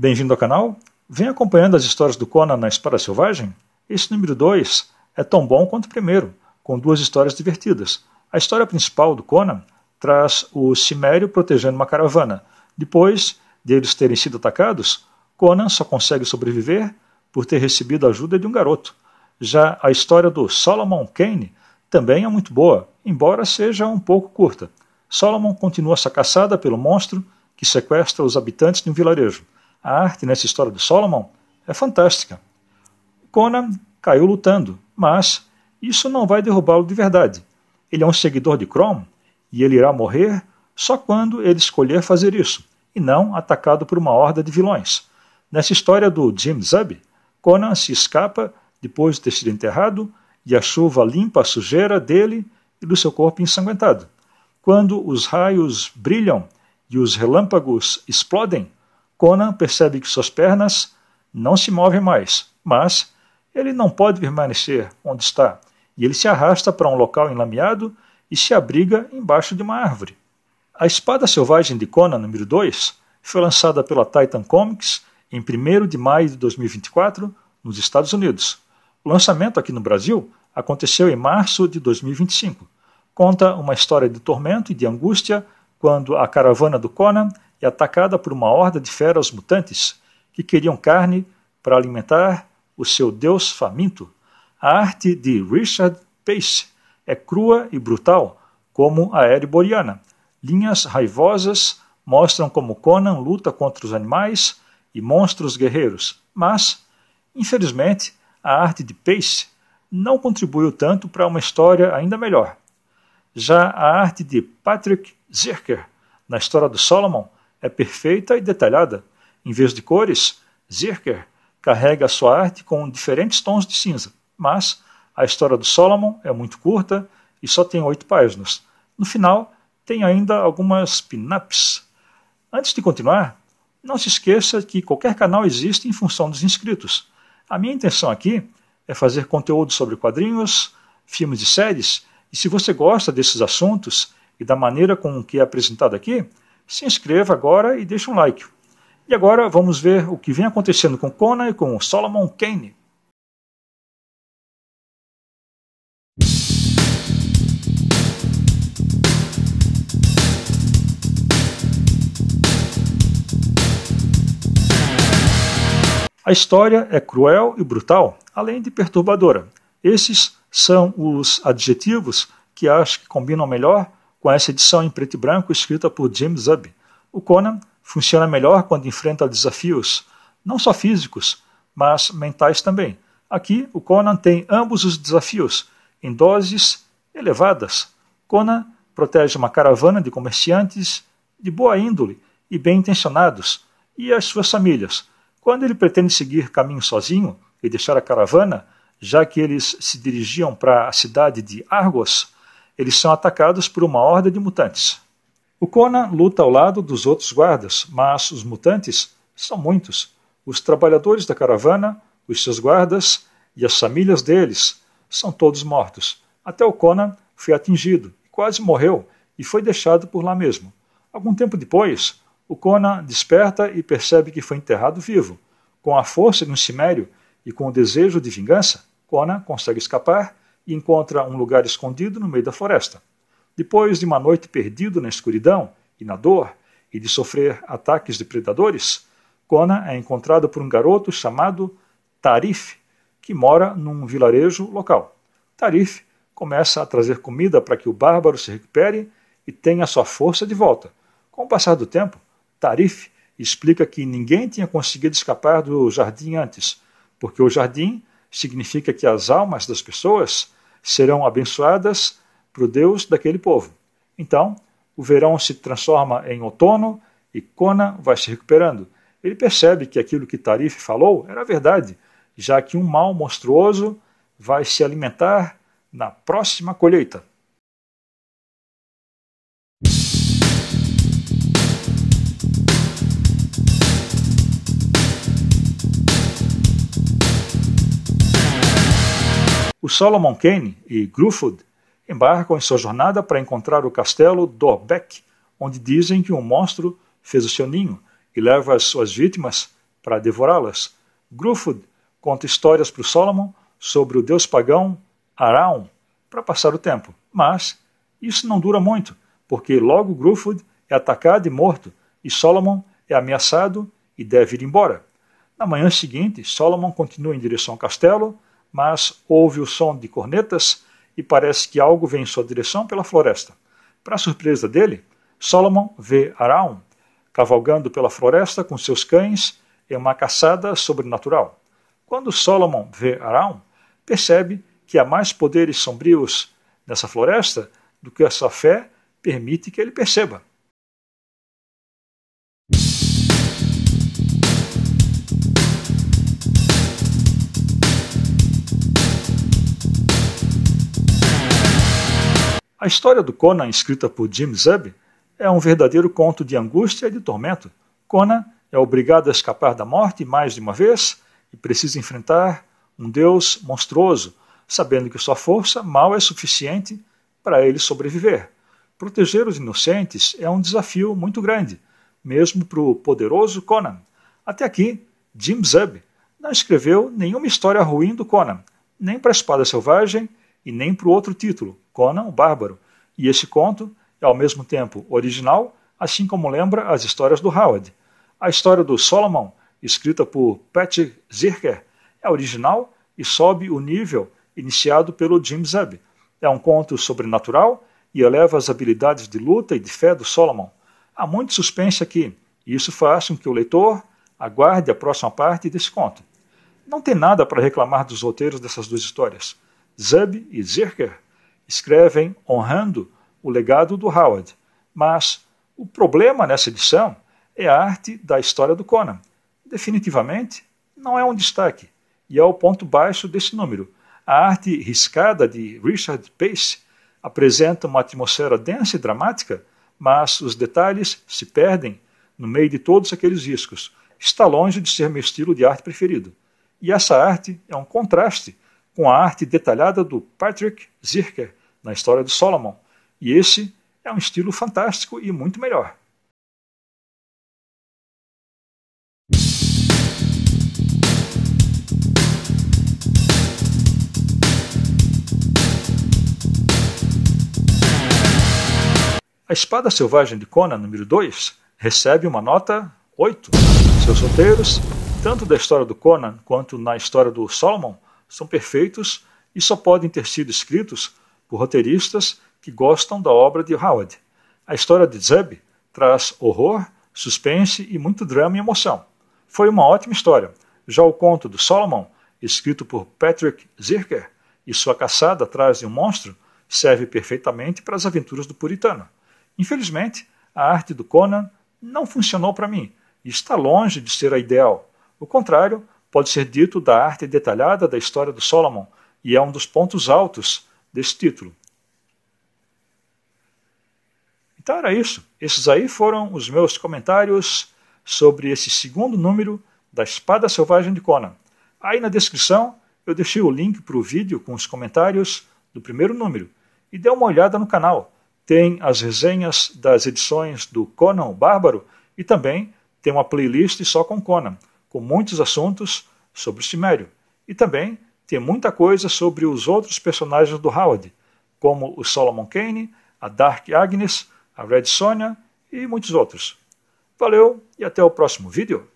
Bem-vindo ao canal. Vem acompanhando as histórias do Conan na Espada Selvagem? Esse número 2 é tão bom quanto o primeiro, com duas histórias divertidas. A história principal do Conan traz o Cimério protegendo uma caravana. Depois de eles terem sido atacados, Conan só consegue sobreviver por ter recebido a ajuda de um garoto. Já a história do Solomon Kane também é muito boa, embora seja um pouco curta. Solomon continua sua caçada pelo monstro que sequestra os habitantes de um vilarejo. A arte nessa história do Solomon é fantástica. Conan caiu lutando, mas isso não vai derrubá-lo de verdade. Ele é um seguidor de Crom e ele irá morrer só quando ele escolher fazer isso, e não atacado por uma horda de vilões. Nessa história do Jim Zub, Conan se escapa depois de ter sido enterrado e a chuva limpa a sujeira dele e do seu corpo ensanguentado. Quando os raios brilham e os relâmpagos explodem, Conan percebe que suas pernas não se movem mais, mas ele não pode permanecer onde está, e ele se arrasta para um local enlameado e se abriga embaixo de uma árvore. A Espada Selvagem de Conan, número 2, foi lançada pela Titan Comics em 1º de maio de 2024, nos Estados Unidos. O lançamento aqui no Brasil aconteceu em março de 2025. Conta uma história de tormento e de angústia quando a caravana do Conan é atacada por uma horda de feras mutantes que queriam carne para alimentar o seu deus faminto. A arte de Richard Pace é crua e brutal, como a Ereboriana. Linhas raivosas mostram como Conan luta contra os animais e monstros guerreiros, mas, infelizmente, a arte de Pace não contribuiu tanto para uma história ainda melhor. Já a arte de Patrick Zircher, na história do Solomon, é perfeita e detalhada. Em vez de cores, Zircher carrega a sua arte com diferentes tons de cinza, mas a história do Solomon é muito curta e só tem 8 páginas. No final, tem ainda algumas pin-ups. Antes de continuar, não se esqueça que qualquer canal existe em função dos inscritos. A minha intenção aqui é fazer conteúdo sobre quadrinhos, filmes e séries, e se você gosta desses assuntos e da maneira com que é apresentado aqui, se inscreva agora e deixe um like. E agora vamos ver o que vem acontecendo com Conan e com o Solomon Kane. A história é cruel e brutal, além de perturbadora. Esses são os adjetivos que acho que combinam melhor com essa edição em preto e branco escrita por Jim Zub. O Conan funciona melhor quando enfrenta desafios, não só físicos, mas mentais também. Aqui, o Conan tem ambos os desafios, em doses elevadas. Conan protege uma caravana de comerciantes de boa índole e bem intencionados, e as suas famílias. Quando ele pretende seguir caminho sozinho e deixar a caravana, já que eles se dirigiam para a cidade de Argos, eles são atacados por uma horda de mutantes. O Conan luta ao lado dos outros guardas, mas os mutantes são muitos. Os trabalhadores da caravana, os seus guardas e as famílias deles são todos mortos. Até o Conan foi atingido, quase morreu e foi deixado por lá mesmo. Algum tempo depois, o Conan desperta e percebe que foi enterrado vivo. Com a força de um cimério e com o desejo de vingança, Conan consegue escapar e encontra um lugar escondido no meio da floresta. Depois de uma noite perdido na escuridão e na dor e de sofrer ataques de predadores, Conan é encontrado por um garoto chamado Tarif, que mora num vilarejo local. Tarif começa a trazer comida para que o bárbaro se recupere e tenha sua força de volta. Com o passar do tempo, Tarif explica que ninguém tinha conseguido escapar do jardim antes, porque o jardim significa que as almas das pessoas serão abençoadas para o Deus daquele povo. Então, o verão se transforma em outono e Conan vai se recuperando. Ele percebe que aquilo que Tarif falou era verdade, já que um mal monstruoso vai se alimentar na próxima colheita. O Solomon Kane e Gruffudd embarcam em sua jornada para encontrar o castelo Dorbeck, onde dizem que um monstro fez o seu ninho e leva as suas vítimas para devorá-las. Gruffudd conta histórias para o Solomon sobre o deus pagão Araun para passar o tempo. Mas isso não dura muito, porque logo Gruffudd é atacado e morto, e Solomon é ameaçado e deve ir embora. Na manhã seguinte, Solomon continua em direção ao castelo, mas ouve o som de cornetas e parece que algo vem em sua direção pela floresta. Para surpresa dele, Solomon vê Araun cavalgando pela floresta com seus cães em uma caçada sobrenatural. Quando Solomon vê Araun, percebe que há mais poderes sombrios nessa floresta do que a sua fé permite que ele perceba. A história do Conan, escrita por Jim Zub, é um verdadeiro conto de angústia e de tormento. Conan é obrigado a escapar da morte mais de uma vez e precisa enfrentar um deus monstruoso, sabendo que sua força mal é suficiente para ele sobreviver. Proteger os inocentes é um desafio muito grande, mesmo para o poderoso Conan. Até aqui, Jim Zub não escreveu nenhuma história ruim do Conan, nem para a Espada Selvagem e nem para o outro título, Conan o Bárbaro. E esse conto é ao mesmo tempo original, assim como lembra as histórias do Howard. A história do Solomon, escrita por Patrick Zircher, é original e sobe o nível iniciado pelo Jim Zub. É um conto sobrenatural e eleva as habilidades de luta e de fé do Solomon. Há muito suspense aqui, e isso faz com que o leitor aguarde a próxima parte desse conto. Não tem nada para reclamar dos roteiros dessas duas histórias. Zub e Zircher escrevem honrando o legado do Howard, mas o problema nessa edição é a arte da história do Conan. Definitivamente, não é um destaque, e é o ponto baixo desse número. A arte riscada de Richard Pace apresenta uma atmosfera densa e dramática, mas os detalhes se perdem no meio de todos aqueles riscos. Está longe de ser meu estilo de arte preferido. E essa arte é um contraste com a arte detalhada do Patrick Zircher na história do Solomon. E esse é um estilo fantástico e muito melhor. A Espada Selvagem de Conan, número 2, recebe uma nota 8. Seus roteiros, tanto da história do Conan quanto na história do Solomon, são perfeitos e só podem ter sido escritos por roteiristas que gostam da obra de Howard. A história de Zub traz horror, suspense e muito drama e emoção. Foi uma ótima história. Já o conto do Solomon, escrito por Patrick Zircher, e sua caçada atrás de um monstro, serve perfeitamente para as aventuras do puritano. Infelizmente, a arte do Conan não funcionou para mim e está longe de ser a ideal. O contrário pode ser dito da arte detalhada da história do Solomon, e é um dos pontos altos desse título. Então era isso. Esses aí foram os meus comentários sobre esse segundo número da Espada Selvagem de Conan. Aí na descrição eu deixei o link para o vídeo com os comentários do primeiro número. E dê uma olhada no canal. Tem as resenhas das edições do Conan o Bárbaro e também tem uma playlist só com Conan, com muitos assuntos sobre o Cimério. E também tem muita coisa sobre os outros personagens do Howard, como o Solomon Kane, a Dark Agnes, a Red Sonja e muitos outros. Valeu e até o próximo vídeo.